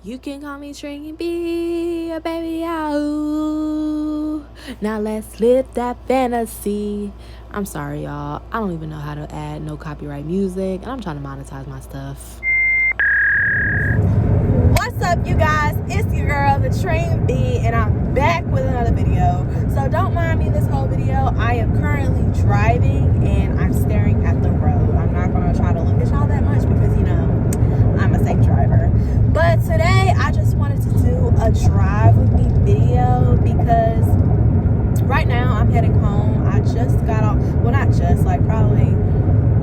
You can call me String B, baby, oh. Now let's live that fantasy. I'm sorry, y'all. I don't even know how to add no copyright music, and I'm trying to monetize my stuff. What's up, you guys? It's your girl, the Train B, and I'm back with another video. So don't mind me this whole video. I am currently driving, and I'm staring at the road. I'm not going to try to look at y'all that much because, you know, I'm a safe driver. But today, I just wanted to do a drive with me video because right now I'm heading home. I just got off, well, not just, like probably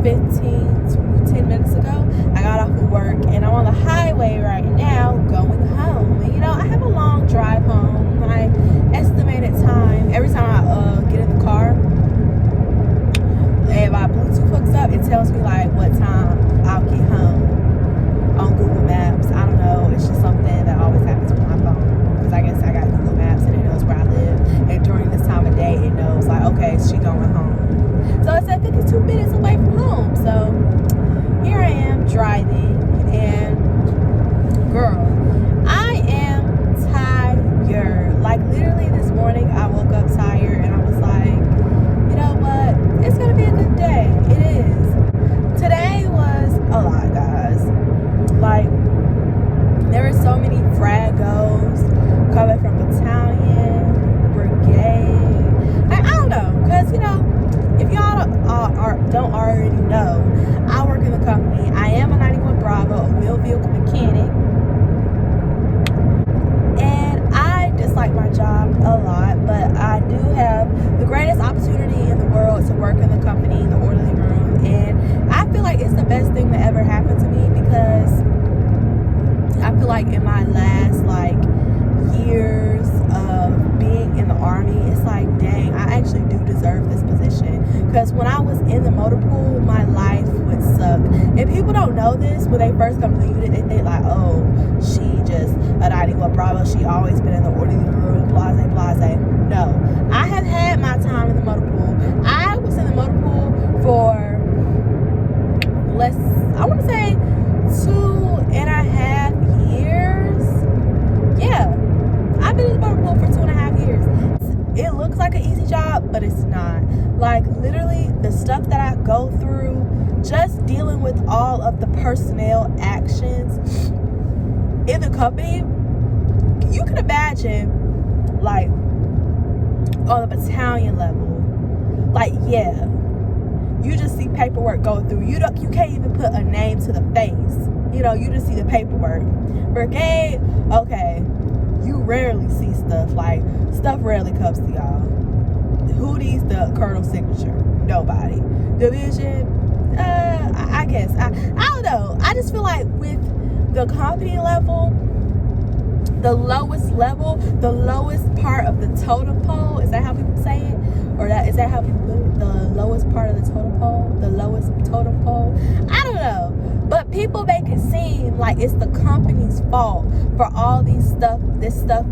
10 minutes ago. I got off of work and I'm on the highway right now going home. And you know, I have a long drive home. My estimated time, every time I get in the car, and my Bluetooth hooks up, it tells me like what time I'll get home on Google Maps. I don't know, it's just something that always happens with my phone, because I guess I got Google Maps and it knows where I live, and during this time of day it knows like, okay, she going home. So it's at 52 minutes away from home. So here I am driving, and girl, I am tired. Like literally this morning I woke up tired and I was like, you know what, it's gonna be a good day. It is. Today was a lot, guys. Like, there were so many fragos coming from battalion, brigade. I don't know, because, you know, if y'all don't already know, I work in the company. I am a 91 Bravo, a wheel vehicle mechanic. And I dislike my job a lot, but I do have the greatest opportunity in the world to work in the company, the orderly room. And I feel like it's the best thing that ever happened to me, because I feel like in my last years of being in the Army, it's like, dang, I actually do deserve this position. Because when I was in the motor pool, my life would suck. And people don't know this when they first come to the unit. They think like, oh, she just a 91 Bravo, she always been in the orderly room, blase, blase. No, I have had my time in the motor pool. I was in the motor pool for I want to say 2.5 years. Yeah, I've been in the motor pool for 2.5 years. It looks like an easy job, but it's not. Like, literally, the stuff that I go through, just dealing with all of the personnel actions in the company, you can imagine, like, on the battalion level, like, yeah, you just see paperwork go through. You can't even put a name to the face. You know, you just see the paperwork. Brigade, okay, you rarely see stuff. Like, stuff rarely comes to y'all. Who needs the colonel's signature? Nobody. Division, I guess. I don't know. I just feel like with the company level, the lowest part of the totem pole, is that how people say it? Or is that how people put it? The lowest part of the totem pole? The lowest totem pole? I don't know. But people make it seem like it's the company's fault for all this stuff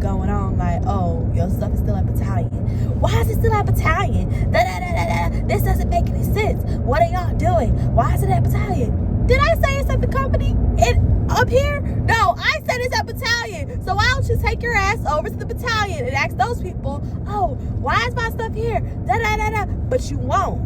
going on. Like, oh, your stuff is still at battalion. Why is it still at battalion? This doesn't make any sense. What are y'all doing? Why is it at battalion? Did I say it's at the company? Up here? No, I said it's at battalion. So why don't you take your ass over to the battalion and ask those people, oh, why is my stuff here? But you won't.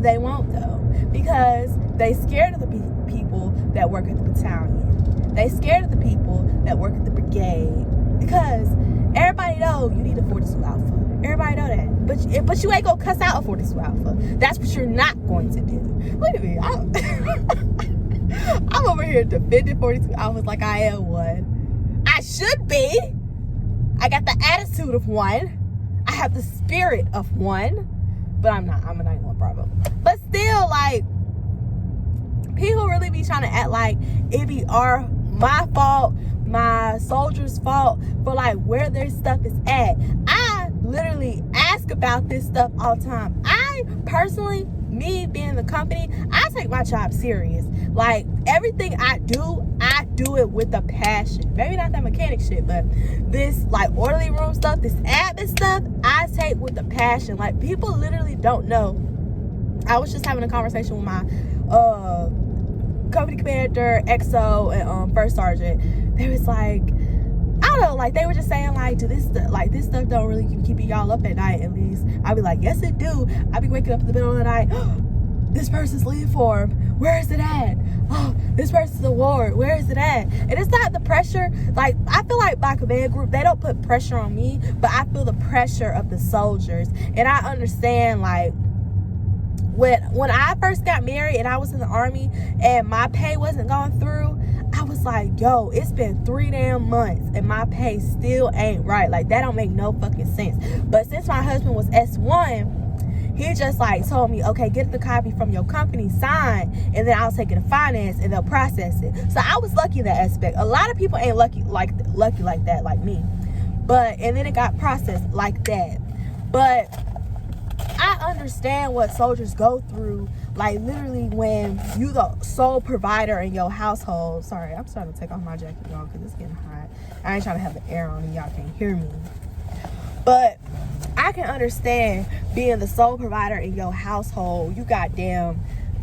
They won't, though, because they scared of the people that work at the battalion. They scared of the people that work at the brigade, because everybody know you need a 42 Alpha. Everybody know that. But you ain't gonna cuss out a 42 Alpha. That's what you're not going to do. Look at me. I'm over here defending 42 Alphas like I am one. I should be. I got the attitude of one. I have the spirit of one. But I'm not. I'm a 91 Bravo. But still, like, people really be trying to act like it be my fault, my soldiers' fault for like where their stuff is at. I literally ask about this stuff all the time. I personally, me being the company, I take my job serious. Like, everything I do it with a passion. Maybe not that mechanic shit, but this like orderly room stuff, this admin stuff, I take with a passion. Like, people literally don't know. I was just having a conversation with my company commander, XO, and first sergeant. they was like, I don't know, like they were just saying like, this stuff don't really keep y'all up at night. At least I'd be like, yes it do. I'd be waking up in the middle of the night, this person's leave form, where is it at? Oh, this person's award, where is it at? And it's not the pressure, like I feel like Black Command Group, they don't put pressure on me, but I feel the pressure of the soldiers. And I understand, like, when I first got married and I was in the Army and my pay wasn't going through, I was like, yo, it's been 3 damn months and my pay still ain't right. Like, that don't make no fucking sense. But since my husband was S1, he just like told me, okay, get the copy from your company, sign, and then I'll take it to finance and they'll process it. So I was lucky in that aspect. A lot of people ain't lucky like that, like me. And then it got processed like that. But I understand what soldiers go through, like literally when you the sole provider in your household. Sorry, I'm starting to take off my jacket, y'all, because it's getting hot. I ain't trying to have the air on and y'all can't hear me. But I can understand being the sole provider in your household. You got damn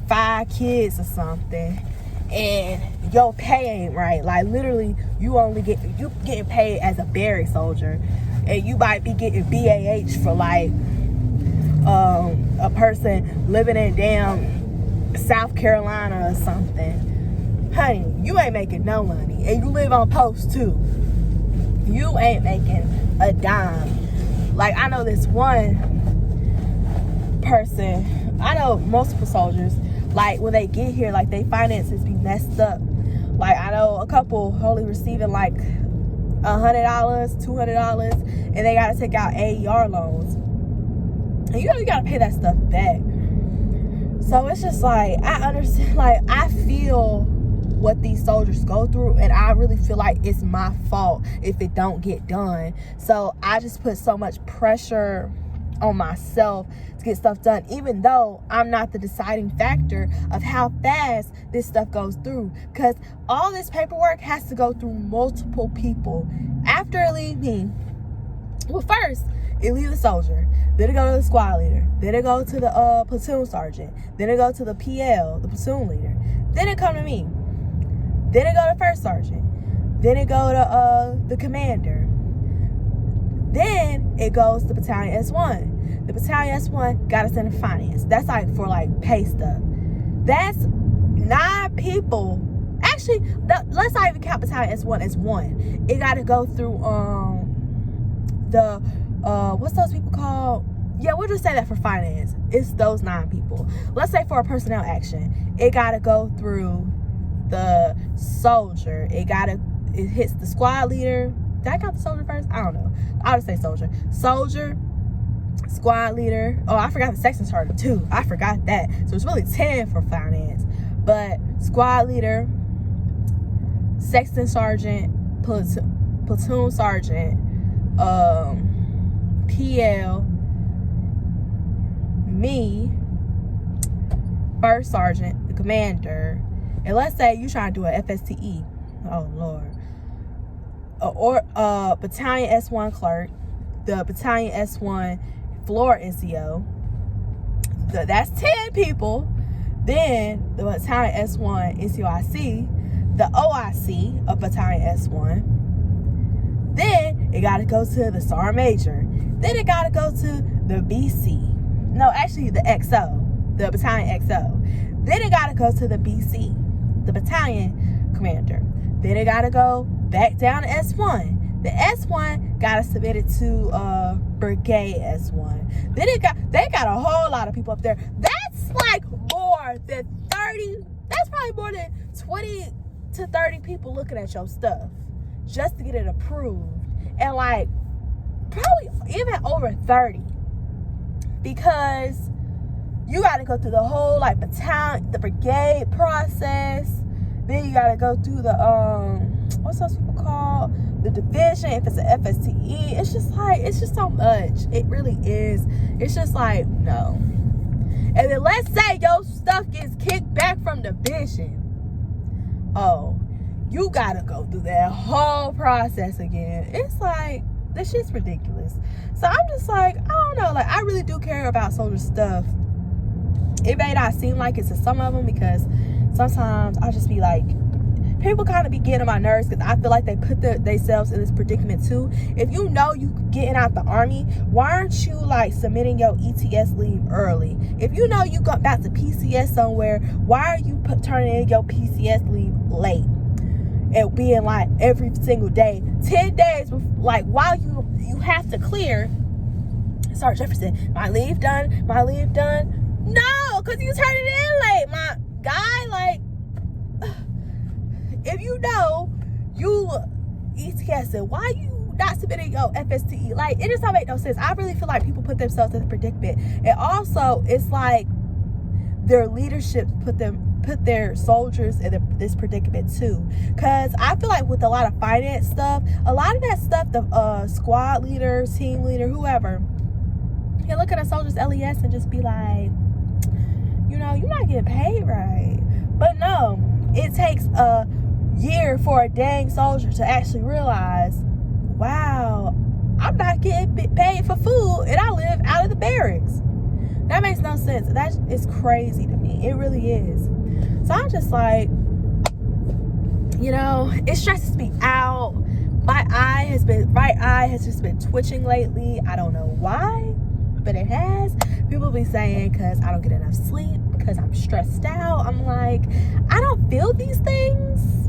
5 kids or something, and your pay ain't right. Like literally, you getting paid as a barrack soldier, and you might be getting BAH for like a person living in damn South Carolina or something. Honey, you ain't making no money, and you live on post too. You ain't making a dime. Like, I know this one person, I know multiple soldiers, like when they get here, like their finances be messed up. Like, I know a couple only receiving like $100, $200, and they gotta take out AER loans. And you gotta pay that stuff back. So it's just like, I understand, like I feel what these soldiers go through, and I really feel like it's my fault if it don't get done. So I just put so much pressure on myself to get stuff done, even though I'm not the deciding factor of how fast this stuff goes through, because all this paperwork has to go through multiple people. After it leave me, well, first it leave the soldier, then it go to the squad leader, then it go to the platoon sergeant, then it go to the PL, the platoon leader, then it come to me, then it go to first sergeant, then it go to the commander, then it goes to battalion S1. The battalion S1 got to send to finance. That's like for like pay stuff. That's 9 people. Actually, let's not even count battalion S1 as 1. It got to go through what's those people called? Yeah, we'll just say that for finance. It's those 9 people. Let's say for a personnel action, it got to go through the soldier. It hits the squad leader. Did I count the soldier first? I don't know. I'll just say soldier. Soldier, squad leader. Oh, I forgot the section sergeant too. I forgot that. So it's really 10 for finance. But squad leader, section sergeant, platoon sergeant, PL, me, first sergeant, the commander, and let's say you trying to do an FSTE. Oh Lord. Or battalion S1 clerk, the battalion S1 floor NCO. That's 10 people. Then the battalion S1 NCOIC, the OIC of battalion S1. Then it got to go to the sergeant major. Then it got to go to the BC. No, actually the XO, the battalion XO. Then it got to go to the BC, the battalion commander. Then it got to go back down to S1. The S1 got to submit it to brigade S1. Then they got a whole lot of people up there. That's like more than 30. That's probably more than 20 to 30 people looking at your stuff just to get it approved. And like probably even over 30, because you got to go through the whole like battalion, the brigade process. Then you got to go through the what's those people called, the division, if it's an FSTE. It's just so much. It really is. It's just like, no. And then let's say your stuff gets kicked back from division. Oh, you gotta go through that whole process again. It's like, this shit's ridiculous. So I'm just like, I don't know, like I really do care about soldier stuff. It may not seem like it to some of them, because sometimes I'll just be like, people kind of be getting on my nerves because I feel like they put themselves in this predicament too. If you know you getting out the army, why aren't you like submitting your ETS leave early? If you know you got back to PCS somewhere, why are you turning in your PCS leave late? It being like every single day, 10 days, like while you have to clear. Sorry, Jefferson, my leave done. No, because you turned it in late, my guy. Like, if you know you ETS, why you not submitting your FSTE? Like, it just don't make no sense. I really feel like people put themselves in a predicament. And also, it's like their leadership put their soldiers in this predicament too. Because I feel like with a lot of finance stuff, a lot of that stuff, the squad leader, team leader, whoever, you look at a soldier's LES and just be like, you know, you're not getting paid right. But no, it takes a year for a dang soldier to actually realize, wow, I'm not getting paid for food and I live out of the barracks. That makes no sense. That is crazy to me. It really is. So I'm just like, you know, it stresses me out. My right eye has just been twitching lately. I don't know why, but it has. People be saying because I don't get enough sleep, because I'm stressed out. I'm like, I don't feel these things,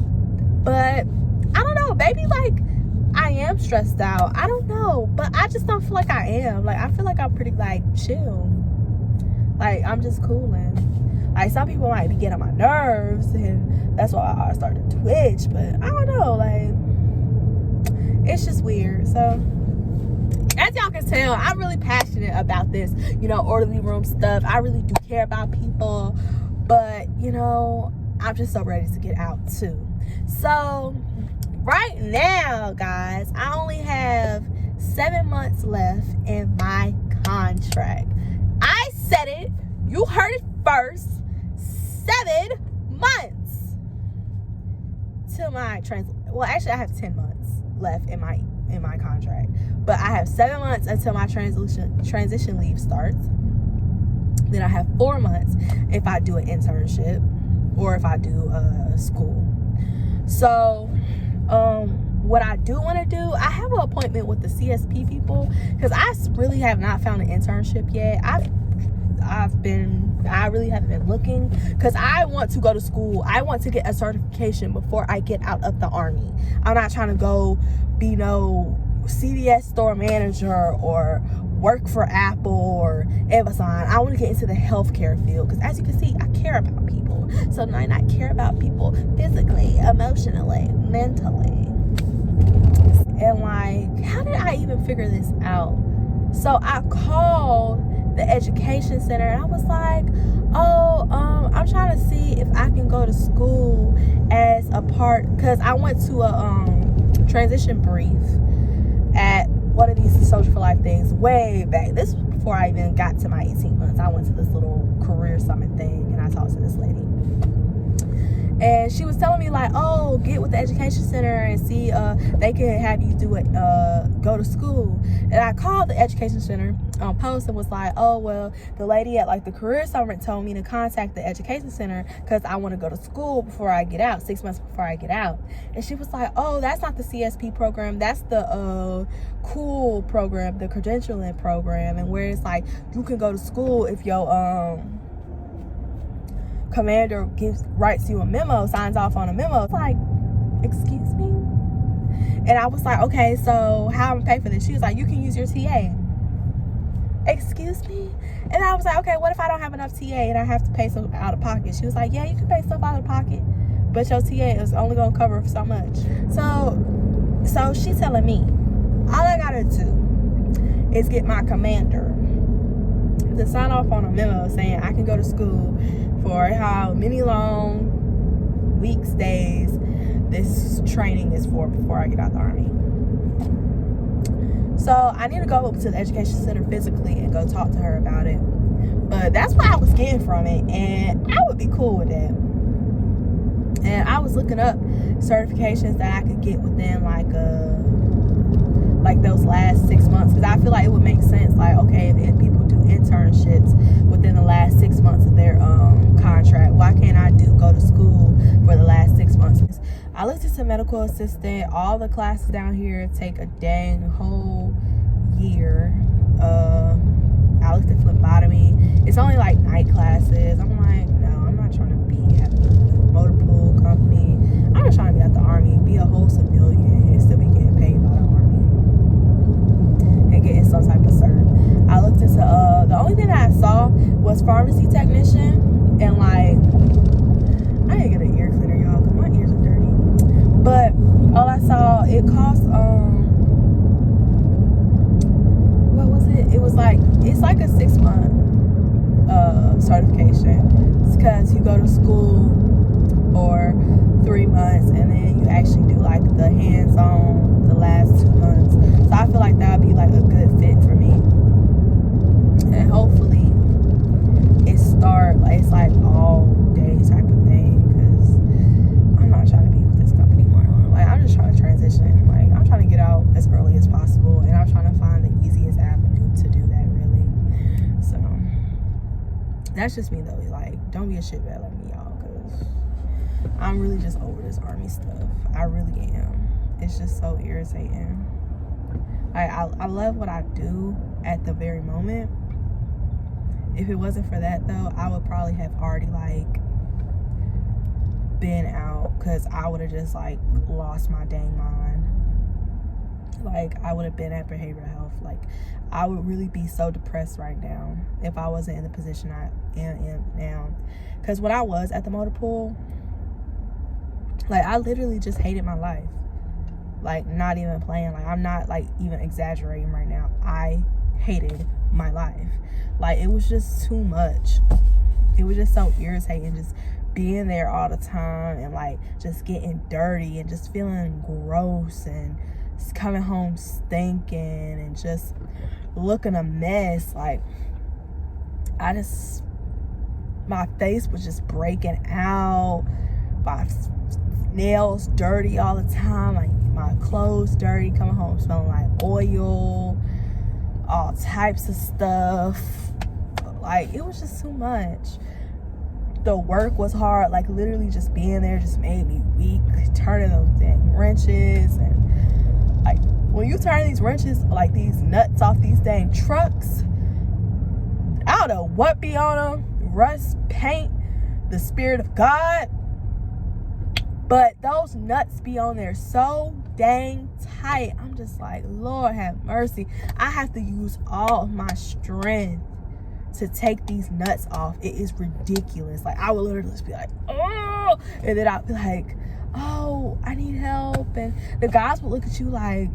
but I don't know. Maybe like I am stressed out. I don't know, but I just don't feel like I am. Like, I feel like I'm pretty like chill. Like, I'm just cooling. Like, some people might be getting on my nerves, and that's why I start to twitch. But I don't know. Like, it's just weird. So, as y'all can tell, I'm really passionate about this, you know, orderly room stuff. I really do care about people. But, you know, I'm just so ready to get out, too. So, right now, guys, I only have 7 months left in my contract. I said it. You heard it first. 7 months till my well, actually, I have 10 months left in my contract, but I have 7 months until my transition leave starts. Then I have 4 months if I do an internship or if I do school. So, what I do want to do, I have an appointment with the CSP people because I really have not found an internship yet. I really haven't been looking because I want to go to school. I want to get a certification before I get out of the Army. I'm not trying to go be no CVS store manager or work for Apple or Amazon. I want to get into the healthcare field because, as you can see, I care about people. So now I care about people physically, emotionally, mentally. And like, how did I even figure this out? So I called the education center and I was like, I'm trying to see if I can go to school as a part, because I went to a transition brief at one of these Social for Life things way back. This was before I even got to my 18 months. I went to this little career summit thing and I talked to this lady. And she was telling me like, oh, get with the education center and see they can have you do it, go to school. And I called the education center on post and was like, oh, well, the lady at like the career summit told me to contact the education center because I want to go to school before I get out, 6 months before I get out. And she was like, oh, that's not the CSP program, that's the cool program, the credentialing program, and where it's like you can go to school if your commander writes you a memo, signs off on a memo. It's like, excuse me? And I was like, okay, so how am I pay for this? She was like, you can use your TA. Excuse me? And I was like, okay, what if I don't have enough TA and I have to pay some out of pocket? She was like, yeah, you can pay stuff out of pocket, but your TA is only gonna cover so much. So she's telling me all I gotta do is get my commander to sign off on a memo saying I can go to school for how many long weeks, days this training is for before I get out the Army. So I need to go up to the education center physically and go talk to her about it. But that's what I was getting from it, and I would be cool with that. And I was looking up certifications that I could get within like those last 6 months, because I feel like it would make sense. Like, okay, if people do internships within the last 6 months of their contract, why can't I go to school for the last 6 months? I looked into medical assistant. All the classes down here take a dang whole year. I looked at phlebotomy. It's only like night classes. I'm like, no, I'm not trying to be at the motor pool company. I'm just trying to be at the Army, be a whole civilian, and still be getting paid by the Army and getting some type of cert. I looked into the only thing that I saw was pharmacy technician, and like, I didn't get an ear cleaner, y'all, because my ears are dirty. But all I saw, it cost what was it? It was like, it's like a 6-month certification. It's because you go to school for 3 months and then you actually do like the hands-on the last 2 months. So I feel like that would be like a good fit for me. And hopefully it start like, it's like all day type of thing, because I'm not trying to be with this company more long. Like, I'm just trying to transition. Like, I'm trying to get out as early as possible, and I'm trying to find the easiest avenue to do that, really. So that's just me though. Like, don't be a shitbag like me, y'all, because I'm really just over this Army stuff. I really am. It's just so irritating. Like, I love what I do at the very moment. If it wasn't for that though, I would probably have already like been out, because I would have just like lost my dang mind. Like, I would have been at behavioral health. Like, I would really be so depressed right now if I wasn't in the position I am now. Because when I was at the motor pool, like, I literally just hated my life. Like, not even playing. Like, I'm not like even exaggerating right now. I hated my life. Like, it was just too much. It was just so irritating, just being there all the time and like just getting dirty and just feeling gross and just coming home stinking and just looking a mess. Like, my face was just breaking out, my nails dirty all the time, like my clothes dirty, coming home smelling like oil, all types of stuff. Like, it was just too much. The work was hard. Like, literally just being there just made me weak. Turning those dang wrenches, and like, when you turn these wrenches, like these nuts off these dang trucks, I don't know what be on them, rust, paint, the spirit of God, but those nuts be on there so dang tight. I'm just like, Lord have mercy. I have to use all of my strength to take these nuts off. It is ridiculous. Like, I would literally just be like, oh, and then I'd be like, oh, I need help, and the guys would look at you like,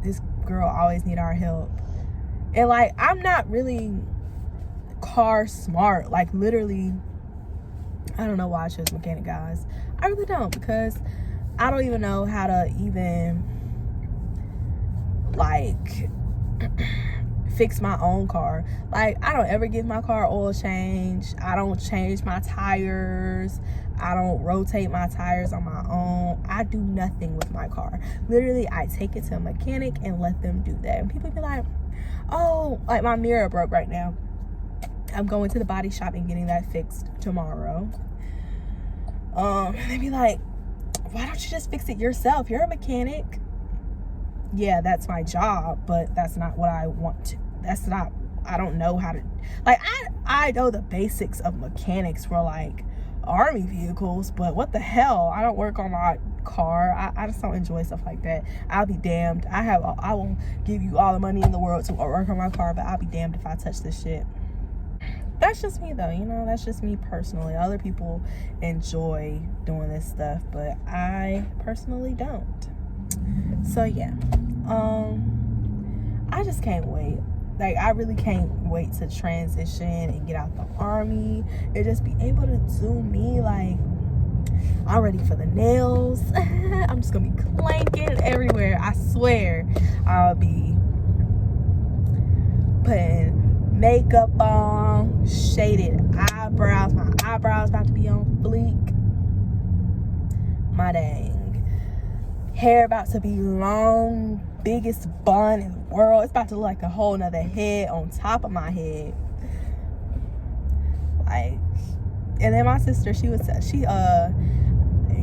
this girl always need our help. And like, I'm not really car smart. Like, literally, I don't know why I chose mechanic, guys. I really don't, because I don't even know how to even like fix my own car. Like, I don't ever give my car oil change. I don't change my tires. I don't rotate my tires on my own. I do nothing with my car. Literally, I take it to a mechanic and let them do that. And people be like, oh, like my mirror broke right now. I'm going to the body shop and getting that fixed tomorrow. They be like, why don't you just fix it yourself? You're a mechanic. Yeah, that's my job, but that's not what I want to. That's not, I don't know how to, like, I know the basics of mechanics for like Army vehicles, but what the hell? I don't work on my car. I just don't enjoy stuff like that. I'll be damned. I will give you all the money in the world to work on my car, but I'll be damned if I touch this shit. That's just me though, you know, that's just me personally. Other people enjoy doing this stuff, but I personally don't. So yeah, I just can't wait. Like, I really can't wait to transition and get out the Army and just be able to do me. Like, I'm ready for the nails. I'm just gonna be clanking everywhere. I swear, I'll be putting makeup on, shaded eyebrows. My eyebrows about to be on fleek. My dang hair about to be long, biggest bun in the world. It's about to look like a whole nother head on top of my head. Like, and then my sister, she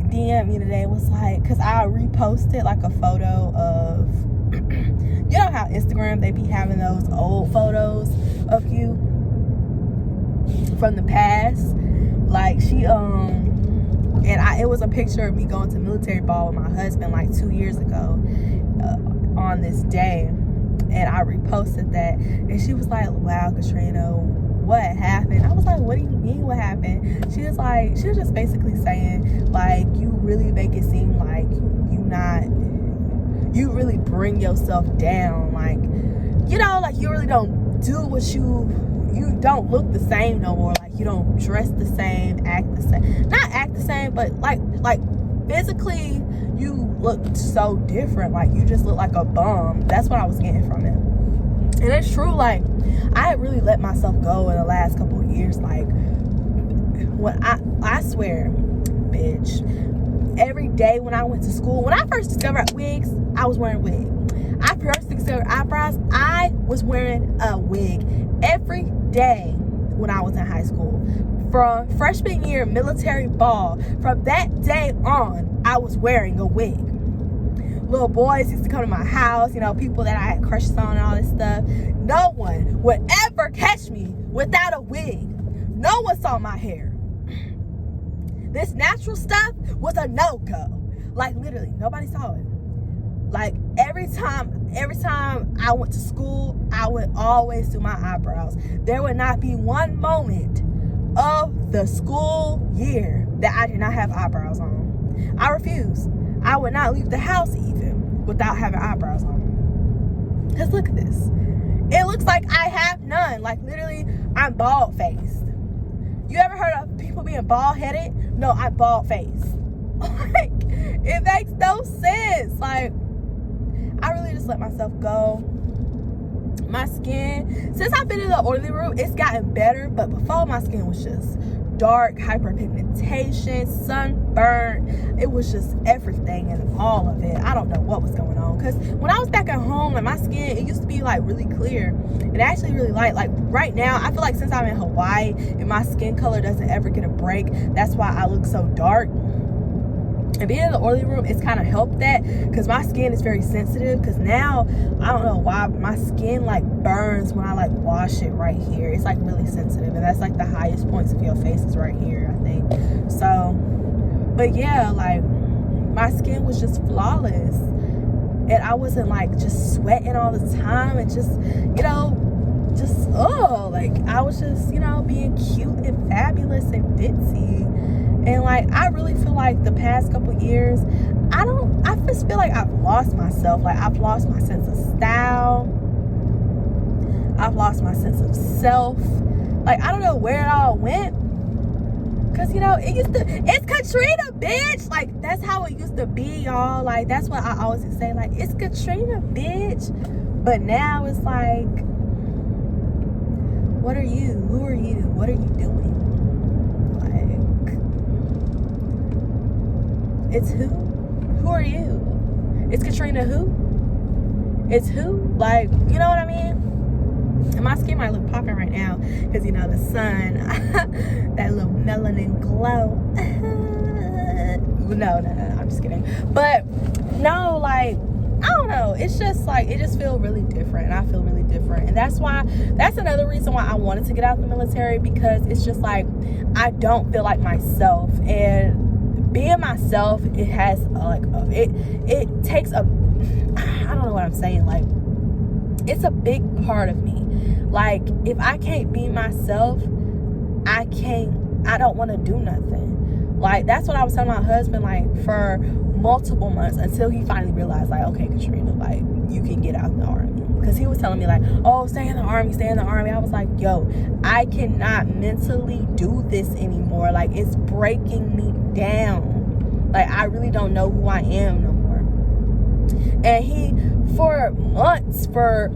DM'd me today, was like, because I reposted like a photo of, you know how Instagram, they be having those old photos of you from the past. Like, she, it was a picture of me going to military ball with my husband like 2 years ago on this day. And I reposted that. And she was like, wow, Katrina, what happened? I was like, what do you mean what happened? She was just basically saying, like, you really make it seem like you really bring yourself down. Like, you know, like you really don't do what you don't look the same no more. Like, you don't dress the same, act the same. Not act the same, but like physically you look so different. Like, you just look like a bum. That's what I was getting from it. And it's true, like, I had really let myself go in the last couple of years. Like, when I swear, bitch, every day when I went to school, when I first discovered wigs, I was wearing a wig. I first discovered eyebrows, I was wearing a wig every day when I was in high school. From freshman year military ball, from that day on, I was wearing a wig. Little boys used to come to my house, you know, people that I had crushes on and all this stuff. No one would ever catch me without a wig. No one saw my hair. This natural stuff was a no-go. Like, literally, nobody saw it. Like, every time I went to school, I would always do my eyebrows. There would not be one moment of the school year that I did not have eyebrows on. I refuse. I would not leave the house even without having eyebrows on. Because look at this. It looks like I have none. Like, literally, I'm bald-faced. You ever heard of people being bald-headed? No, I'm bald-faced. Like, it makes no sense. Like, I really just let myself go. My skin, since I've been in the oily room, it's gotten better. But before, my skin was just dark, hyperpigmentation, sunburn. It was just everything and all of it. I don't know what was going on. Because when I was back at home, like, my skin, it used to be like really clear and actually really light. Like, right now, I feel like since I'm in Hawaii and my skin color doesn't ever get a break, that's why I look so dark. And being in the oily room, it's kind of helped that, because my skin is very sensitive. Because now, I don't know why, but my skin like burns when I like wash it right here. It's like really sensitive, and that's like the highest points of your face is right here, I think. So, but yeah, like, my skin was just flawless, and I wasn't like just sweating all the time and just, you know, just like, I was just, you know, being cute and fabulous and ditzy. And like, I really feel like the past couple years, I just feel like I've lost myself. Like, I've lost my sense of style. I've lost my sense of self. Like, I don't know where it all went. Cause, you know, it's Katrina, bitch. Like, that's how it used to be, y'all. Like, that's what I always say. Like, it's Katrina, bitch. But now it's like, what are you? Who are you? What are you doing? It's who? Who are you? It's Katrina who? It's who? Like, you know what I mean? And my skin might look popping right now because, you know, the sun, that little melanin glow. No, I'm just kidding. But no, like, I don't know. It's just like, it just feels really different. And I feel really different. And that's another reason why I wanted to get out of the military, because it's just like, I don't feel like myself. And being myself, it has like it takes a, I don't know what I'm saying, like, it's a big part of me. Like, if I can't be myself, I don't want to do nothing. Like, that's what I was telling my husband, like, for multiple months, until he finally realized, like, okay, Katrina, like, you can get out the army. Because he was telling me, like, oh, stay in the army. I was like, yo, I cannot mentally do this anymore. Like, it's breaking me down. Like, I really don't know who I am no more. And he, for months, for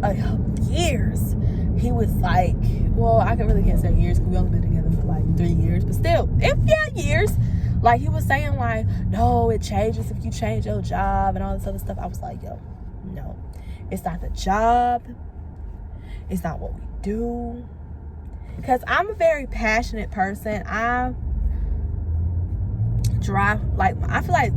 years, he was like, well, I can really can't say years, because we only been together for like 3 years, but still, years. Like, he was saying, like, no, it changes if you change your job and all this other stuff. I was like, yo, no, it's not the job. It's not what we do. Because I'm a very passionate person. I drive, like, I feel like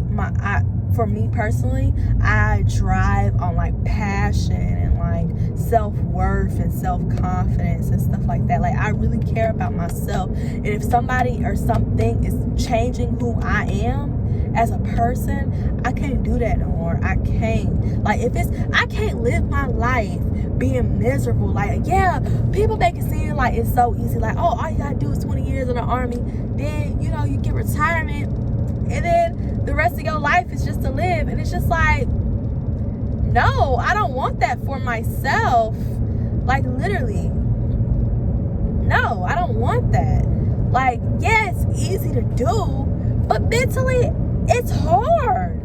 for me personally, I drive on like passion and like self-worth and self-confidence and stuff like that. Like, I really care about myself, and if somebody or something is changing who I am as a person, I can't do that no more. I can't. Like, I can't live my life being miserable. Like, yeah, people make it seem like it's so easy. Like, oh, all you gotta do is 20 years in the army. Then, you know, you get retirement. And then the rest of your life is just to live. And it's just like, no, I don't want that for myself. Like, literally. No, I don't want that. Like, yeah, it's easy to do, but mentally, it's hard.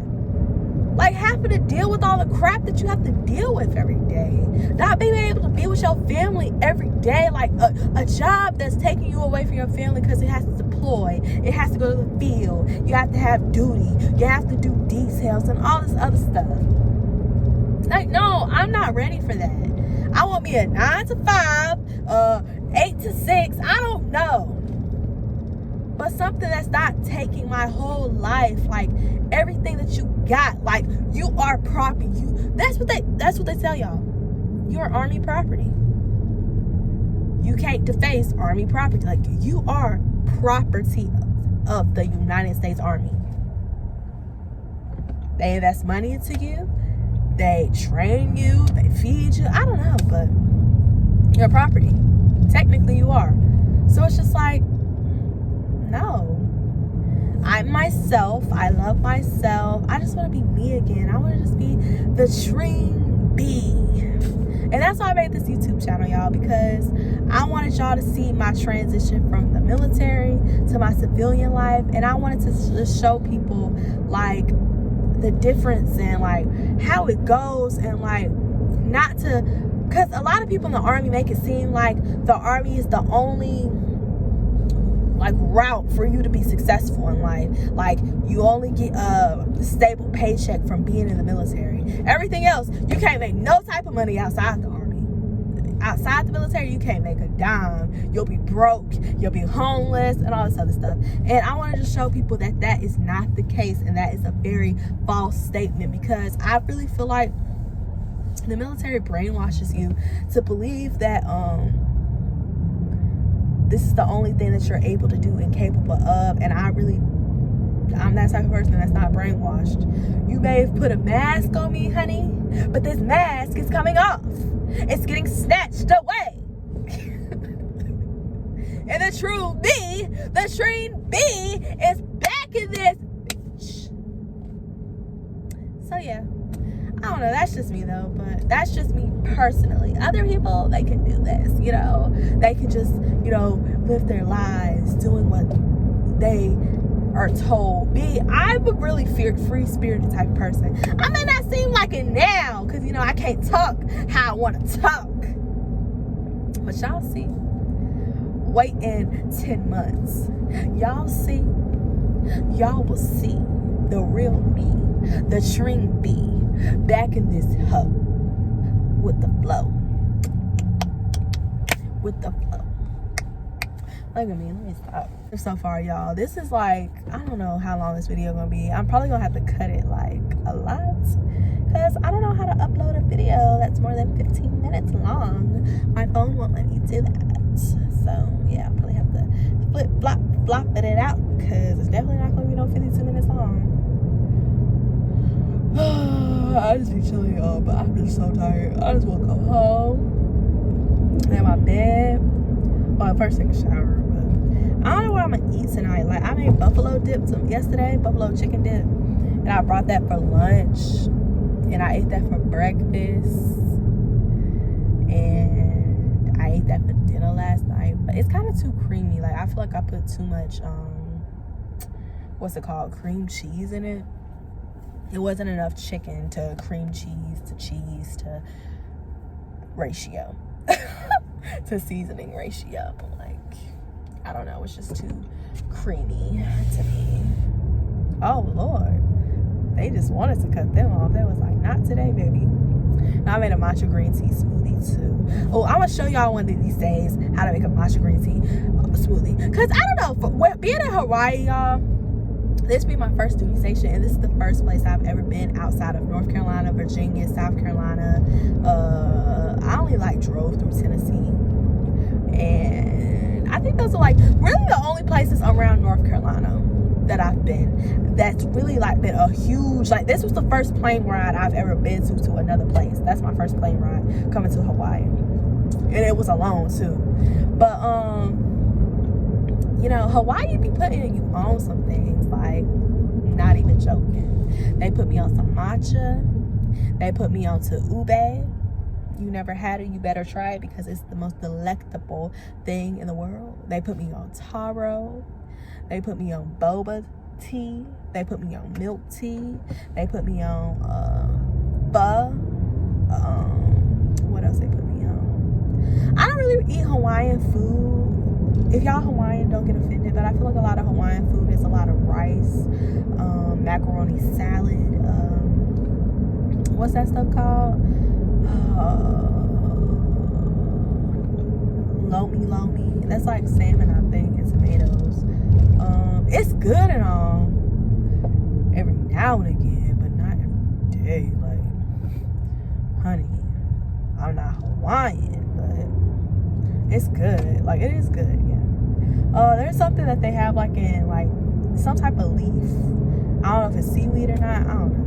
Like, having to deal with all the crap that you have to deal with every day. Not being able to be with your family every day. Like, a job that's taking you away from your family because it has to deploy. It has to go to the field. You have to have duty. You have to do details and all this other stuff. Like, no, I'm not ready for that. I want me a 9 to 5, 8 to 6. I don't know. But something that's not taking my whole life, like everything that you got, like you are property. That's what they tell y'all. You're army property. You can't deface army property. Like, you are property of the United States Army. They invest money into you. They train you. They feed you. I don't know, but you're property. Technically, you are. So it's just like, no. I'm myself. I love myself. I just want to be me again. I want to just be the Trine B. And that's why I made this YouTube channel, y'all, because I wanted y'all to see my transition from the military to my civilian life. And I wanted to just show people, like, the difference and, like, how it goes, and, like, not to, because a lot of people in the Army make it seem like the Army is the only, like, route for you to be successful in life. Like, you only get a stable paycheck from being in the military. Everything else, you can't make no type of money outside the Army. Outside the military, you can't make a dime. You'll be broke. You'll be homeless and all this other stuff. And I want to just show people that that is not the case, and that is a very false statement, because I really feel like the military brainwashes you to believe that this is the only thing that you're able to do and capable of. And I'm that type of person that's not brainwashed. You may have put a mask on me, honey, but this mask is coming off. It's getting snatched away. And the true B, the Trine B, is back in this bitch. So yeah, I don't know, that's just me though, but that's just me personally. Other people, they can do this, you know, they can just, you know, live their lives doing what they are told. Me, I'm a really free-spirited type of person. I may not seem like it now, because, you know, I can't talk how I want to talk, but y'all see, wait in 10 months, y'all will see the real me, the Trine B, back in this hoe with the flow. Look at me, let me stop. So far, y'all, this is like, I don't know how long this video gonna be. I'm probably gonna have to cut it like a lot, because I don't know how to upload a video that's more than 15 minutes long. My phone won't let me do that. So yeah, I'll probably have to flop it out, because it's definitely not gonna be no 52 minutes long. I just be chilling, y'all, but I'm just so tired. I just want to go home, lay in my bed. Well, first take a shower, but I don't know what I'm gonna eat tonight. Like, I made buffalo dip yesterday, buffalo chicken dip, and I brought that for lunch, and I ate that for breakfast, and I ate that for dinner last night. But it's kind of too creamy. Like, I feel like I put too much what's it called, cream cheese in it. It wasn't enough chicken to cream cheese to ratio. To seasoning ratio. Like, I don't know, it's just too creamy to me. Oh Lord, they just wanted to cut them off. They was like, not today, baby. Now I made a matcha green tea smoothie too. Oh, I'm gonna show y'all one of these days how to make a matcha green tea smoothie, because I don't know, being in Hawaii, y'all, this be my first duty station, and this is the first place I've ever been outside of North Carolina, Virginia, South Carolina. I only like drove through Tennessee, and I think those are like really the only places around North Carolina that I've been. That's really like been a huge, like, this was the first plane ride I've ever been to another place. That's my first plane ride coming to Hawaii, and it was alone too. But you know, Hawaii be putting you on some things, like, not even joking. They put me on some matcha. They put me on to ube. You never had it, you better try it, because it's the most delectable thing in the world. They put me on taro. They put me on boba tea. They put me on milk tea. They put me on pho. What else they put me on? I don't really eat Hawaiian food. If y'all Hawaiian, don't get offended, but I feel like a lot of Hawaiian food is a lot of rice, macaroni salad, what's that stuff called? Lomi. That's like salmon, I think, and tomatoes. It's good and all every now and again, but not every day. Like, honey, I'm not Hawaiian, but it's good. Like, it is good, yeah. There's something that they have, like, in, like, some type of leaf. I don't know if it's seaweed or not. I don't know.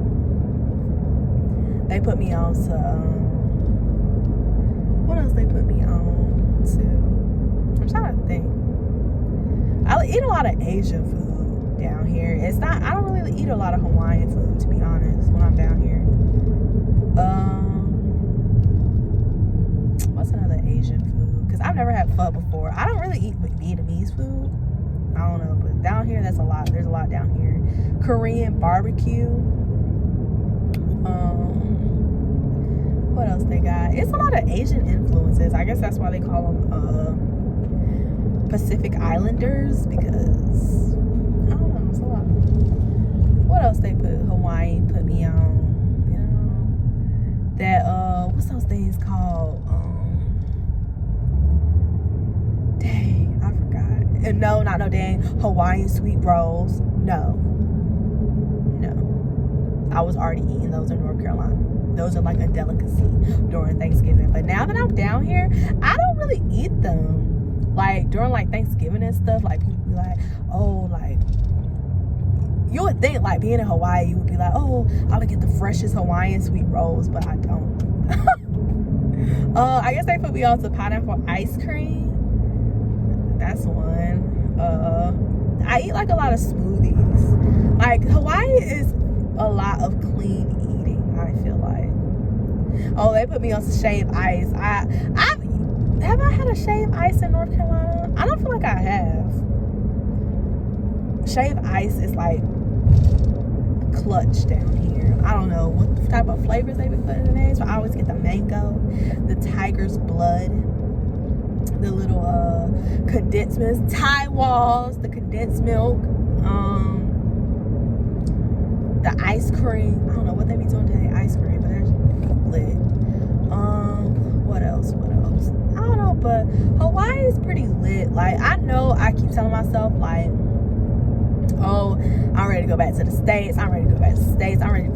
They put me on to, what else they put me on to? I'm trying to think. I eat a lot of Asian food down here. I don't really eat a lot of Hawaiian food, to be honest, when I'm down here. What's another Asian food? Because I've never had pho before. I don't really eat Vietnamese food. I don't know, but down here, there's a lot down here. Korean barbecue. What else they got? It's a lot of Asian influences. I guess that's why they call them Pacific Islanders, because I don't know, it's a lot. What else they put Hawaii put me on? You know, that what's those things called? Dang, I forgot. And no, not no dang Hawaiian sweet rolls. No. I was already eating those in North Carolina. Those are like a delicacy during Thanksgiving. But now that I'm down here, I don't really eat them. Like, during like Thanksgiving and stuff, like, people be like, oh, like, you would think, like, being in Hawaii, you would be like, oh, I would get the freshest Hawaiian sweet rolls, but I don't. I guess they put me on to pineapple ice cream. That's one. I eat like a lot of smoothies. Like, Hawaii is a lot of clean eating, I feel like. Oh, they put me on some shaved ice. Have I had a shaved ice in North Carolina? I don't feel like I have. Shaved ice is like clutch down here. I don't know what type of flavors they be putting in it. So I always get the mango, the tiger's blood, the little condensed milk, Thai walls, the condensed milk, the ice cream. I don't know what they be doing to the ice cream, but they're lit. What else? I don't know, but Hawaii is pretty lit. Like, I know I keep telling myself, like, oh, I'm ready to go back to the States. I'm ready for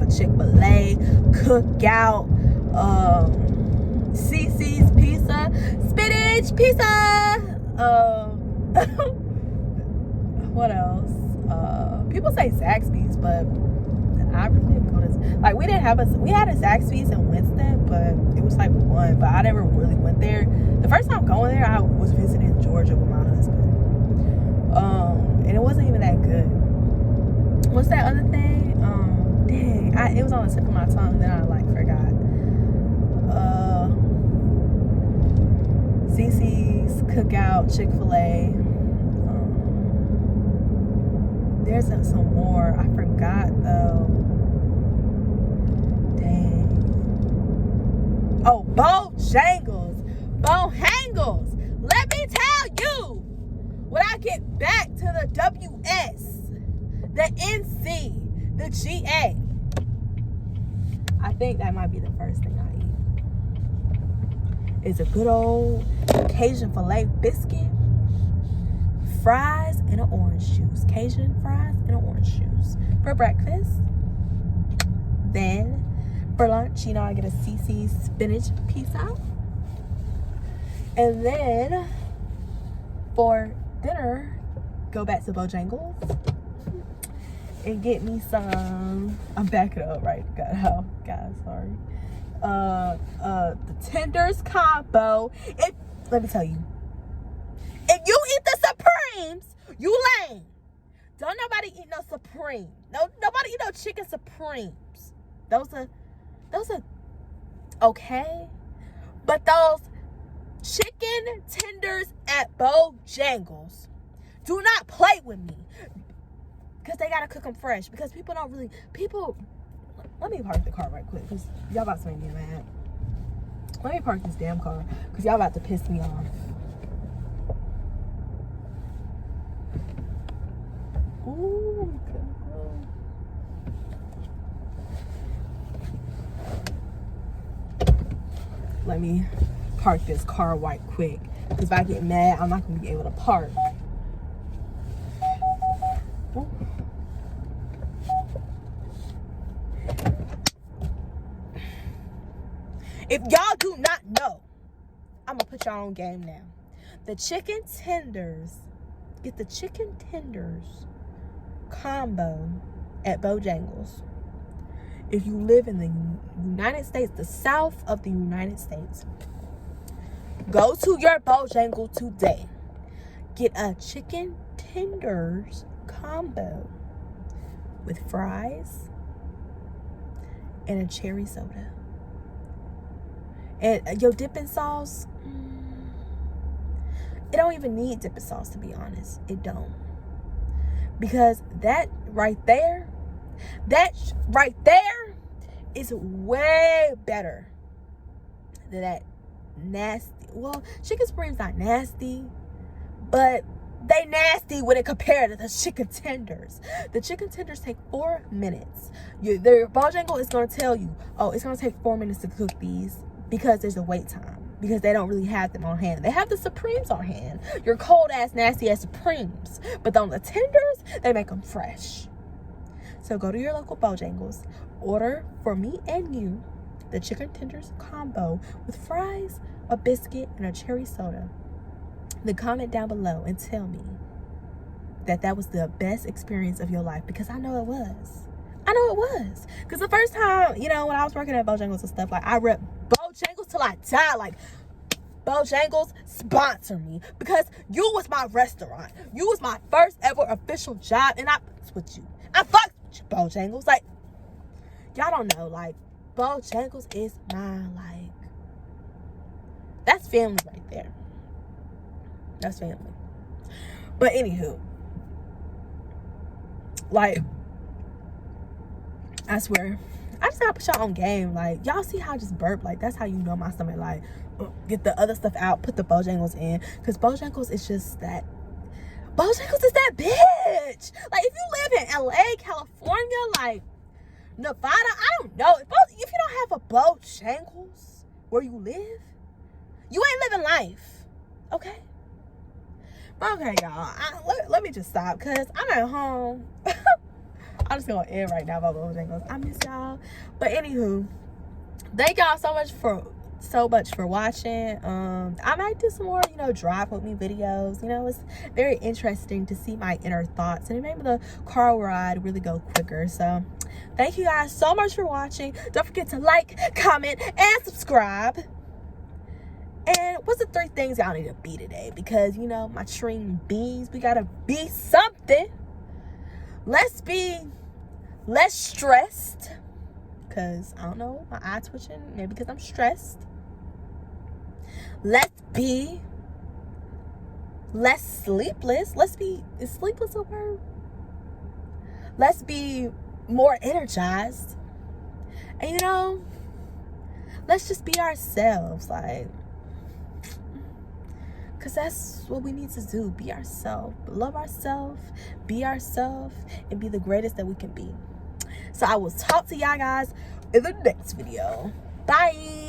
Chick-fil-A, Cookout, CC's Pizza, Spinach Pizza. What else? People say Zaxby's, but I really didn't go to, like, we had a Zaxby's in Winston, but it was like one, but I never really went there. The first time going there, I was visiting Georgia with my husband. And it wasn't even that good. What's that other thing? Dang, it was on the tip of my tongue, then I like forgot. CC's, Cookout, Chick-fil-A. There's some more. I forgot though. Dang. Oh, Bojangles. Let me tell you, when I get back to the WS, the NC, the GA, I think that might be the first thing I eat. Is a good old Cajun filet biscuit, fries and an orange juice. Cajun fries and an orange juice for breakfast. Then for lunch, you know, I get a CC spinach pizza. And then for dinner, go back to Bojangles and get me some, I'm backing up, right? Guys, sorry. The tenders combo. Let me tell you, if you eat the Supremes, you lame. Don't nobody eat no Supreme. Nobody eat no chicken Supremes. Those are okay. But those chicken tenders at Bojangles, do not play with me. Because they gotta cook them fresh. Because let me park the car right quick, because y'all about to make me mad. Let me park this damn car, because y'all about to piss me off. Ooh, let me park this car right quick, because if I get mad, I'm not gonna be able to park. Ooh. If y'all do not know, I'm gonna put y'all on game now. The chicken tenders, get the chicken tenders combo at Bojangles. If you live in the United States, the south of the United States, go to your Bojangle today. Get a chicken tenders combo with fries and a cherry soda. And your dipping sauce, it don't even need dipping sauce, to be honest. It don't. Because that right there is way better than that nasty. Well, chicken Supreme's not nasty, but they nasty when it compared to the chicken tenders. The chicken tenders take 4 minutes. Their Bojangle is going to tell you, oh, it's going to take 4 minutes to cook these, because there's a wait time, because they don't really have them on hand. They have the Supremes on hand, your cold ass nasty ass Supremes, but on the tenders, they make them fresh. So go to your local Bojangles, order for me and you the chicken tenders combo with fries, a biscuit, and a cherry soda. Then comment down below and tell me that was the best experience of your life, because I know it was. Because the first time, you know, when I was working at Bojangles and stuff, like, I rep Bojangles till I die. Like, Bojangles, sponsor me, because you was my restaurant. You was my first ever official job, and I fucked with you. I fucked with you, Bojangles. Like, y'all don't know, like, Bojangles is my, like, that's family right there. That's family. But anywho, like, I swear, I just gotta put y'all on game. Like, y'all see how I just burp? Like, that's how you know my stomach. Like, get the other stuff out, put the Bojangles in, because Bojangles is just that. Bojangles is that bitch. Like, if you live in LA, California, like Nevada, I don't know. If you don't have a Bojangles where you live, you ain't living life. Okay? Okay, y'all. Let me just stop, because I'm at home. I'm just gonna end right now by Bojangles. I miss y'all. But anywho, thank y'all so much for watching. I might do some more, you know, drive with me videos. You know, it's very interesting to see my inner thoughts, and it made the car ride really go quicker. So thank you guys so much for watching. Don't forget to like, comment, and subscribe. And what's the 3 things y'all need to be today? Because, you know, my Tring bees, we gotta be something. Let's be less stressed, because I don't know, my eye twitching, maybe because I'm stressed. Let's be less sleepless. Is sleepless a word? Let's be more energized. And, you know, let's just be ourselves, like, because that's what we need to do. Be ourselves. Love ourselves. Be ourselves. And be the greatest that we can be. So I will talk to y'all guys in the next video. Bye.